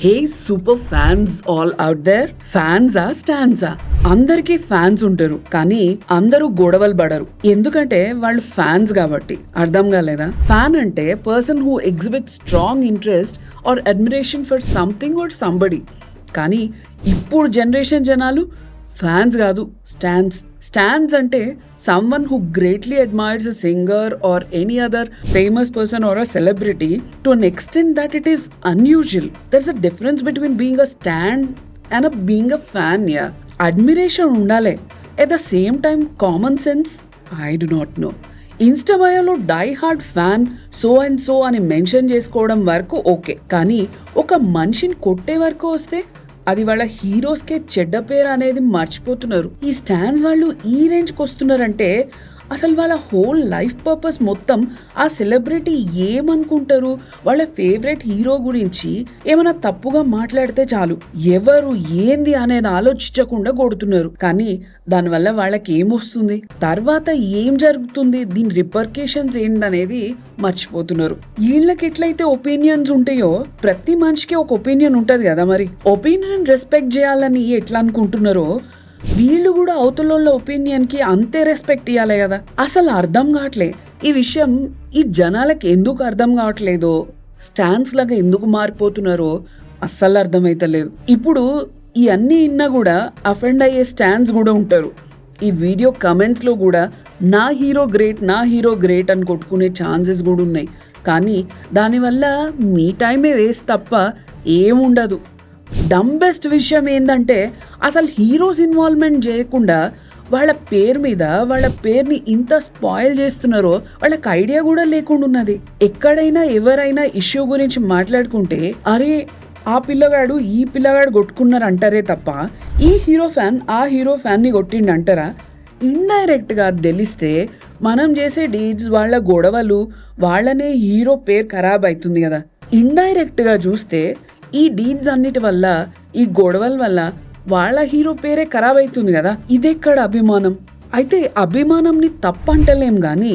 Hey super fans all out there. ఫ్యాన్సా స్టాన్సా? అందరికీ ఫ్యాన్స్ ఉంటారు, కానీ అందరూ గొడవలు పడరు. ఎందుకంటే వాళ్ళు ఫ్యాన్స్ కాబట్టి. అర్థం కాలేదా? ఫ్యాన్ అంటే person who exhibit strong interest or admiration for something or somebody. కానీ ఇప్పుడు జనరేషన్ జనాలు ఫ్యాన్స్ కాదు, స్టాన్స్. స్టాన్స్ అంటే someone who greatly admires a singer or any other famous person or a celebrity to an extent that it is unusual. There's a difference between being a stan and being a fan. Yeah, admiration undale, at the same time common sense, I do not know. Insta బయోలో die hard fan so and so అని mention చేసుకోవడం వరకు okay, కానీ ఒక మనిషిని కొట్టే వరకు వస్తే అది వాళ్ళ హీరోస్కే చెడ్డ పేరు అనేది మర్చిపోతున్నారు. ఈ స్టాన్స్ వాళ్ళు ఈ రేంజ్కి వస్తున్నారంటే అసలు వాళ్ళ హోల్ లైఫ్ పర్పస్ మొత్తం ఆ సెలబ్రిటీ ఏమనుకుంటారు, వాళ్ళ ఫేవరెట్ హీరో గురించి ఏమైనా తప్పుగా మాట్లాడితే చాలు ఎవరు ఏంది అనేది ఆలోచించకుండా కొడుతున్నారు. కానీ దానివల్ల వాళ్ళకి ఏమొస్తుంది, తర్వాత ఏం జరుగుతుంది, దీని రిపర్కేషన్స్ ఏంటనేది మర్చిపోతున్నారు. వీళ్ళకి ఎట్లయితే ఒపీనియన్స్ ఉంటాయో ప్రతి మనిషికి ఒక ఒపీనియన్ ఉంటది కదా, మరి ఒపీనియన్ రెస్పెక్ట్ చేయాలని ఎట్లా అనుకుంటున్నారో వీళ్ళు కూడా అవతల ఒపీనియన్ కి అంతే రెస్పెక్ట్ ఇవ్వాలి కదా. అసలు అర్థం కావట్లే ఈ విషయం. ఈ జనాలకి ఎందుకు అర్థం కావట్లేదో, స్టాన్స్ లాగా ఎందుకు మారిపోతున్నారో అస్సలు అర్థమైతలేదు. ఇప్పుడు ఈ అన్ని ఇన్నా కూడా అఫెండ్ అయ్యే స్టాన్స్ కూడా ఉంటారు. ఈ వీడియో కమెంట్స్ లో కూడా నా హీరో గ్రేట్, నా హీరో గ్రేట్ అని కొట్టుకునే ఛాన్సెస్ కూడా ఉన్నాయి. కానీ దానివల్ల మీ టైమే వేస్ట్ తప్ప ఏముండదు. బెస్ట్ విషయం ఏంటంటే అసలు హీరోస్ ఇన్వాల్వ్మెంట్ చేయకుండా వాళ్ళ పేరు మీద వాళ్ళ పేరుని ఇంత స్పాయిల్ చేస్తున్నారో వాళ్ళకి ఐడియా కూడా లేకుండా ఉన్నది. ఎక్కడైనా ఎవరైనా ఇష్యూ గురించి మాట్లాడుకుంటే అరే ఆ పిల్లగాడు ఈ పిల్లగాడు కొట్టుకున్నారు అంటారే తప్ప ఈ హీరో ఫ్యాన్ ఆ హీరో ఫ్యాన్ని కొట్టిండు అంటారా? ఇండైరెక్ట్ గా తెలిస్తే మనం చేసే డీడ్స్, వాళ్ళ గొడవలు, వాళ్ళనే హీరో పేరు ఖరాబ్ అవుతుంది కదా. ఇండైరెక్ట్ గా చూస్తే ఈ డీడ్స్ అన్నిటి వల్ల, ఈ గొడవల వల్ల వాళ్ళ హీరో పేరే ఖరాబ్ అవుతుంది కదా. ఇదెక్కడ అభిమానం? అయితే అభిమానంని తప్పంటలేం, కానీ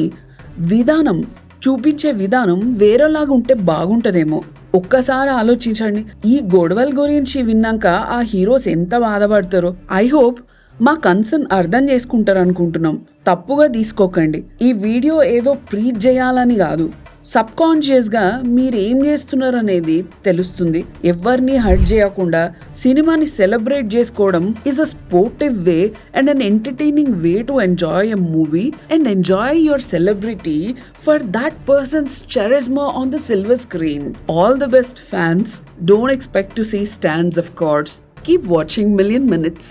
విధానం, చూపించే విధానం వేరేలాగా ఉంటే బాగుంటదేమో. ఒక్కసారి ఆలోచించండి. ఈ గొడవల గురించి విన్నాక ఆ హీరోస్ ఎంత బాధపడతారో. ఐ హోప్ మా కన్సర్న్ అర్థం చేసుకుంటారు అనుకుంటున్నాం. తప్పుగా తీసుకోకండి. ఈ వీడియో ఏదో ప్రీచ్ చేయాలని కాదు, సబ్ కాన్షియస్ గా మీరు ఏం చేస్తున్నారు అనేది తెలుస్తుంది. ఎవరిని హర్ట్ చేయకుండా సినిమాని సెలబ్రేట్ చేసుకోవడం is a sportive way and an entertaining way to enjoy a movie and enjoy your celebrity for that person's charisma on the silver screen. All the best fans. Don't expect to see stans of course. Keep watching Million Minutes.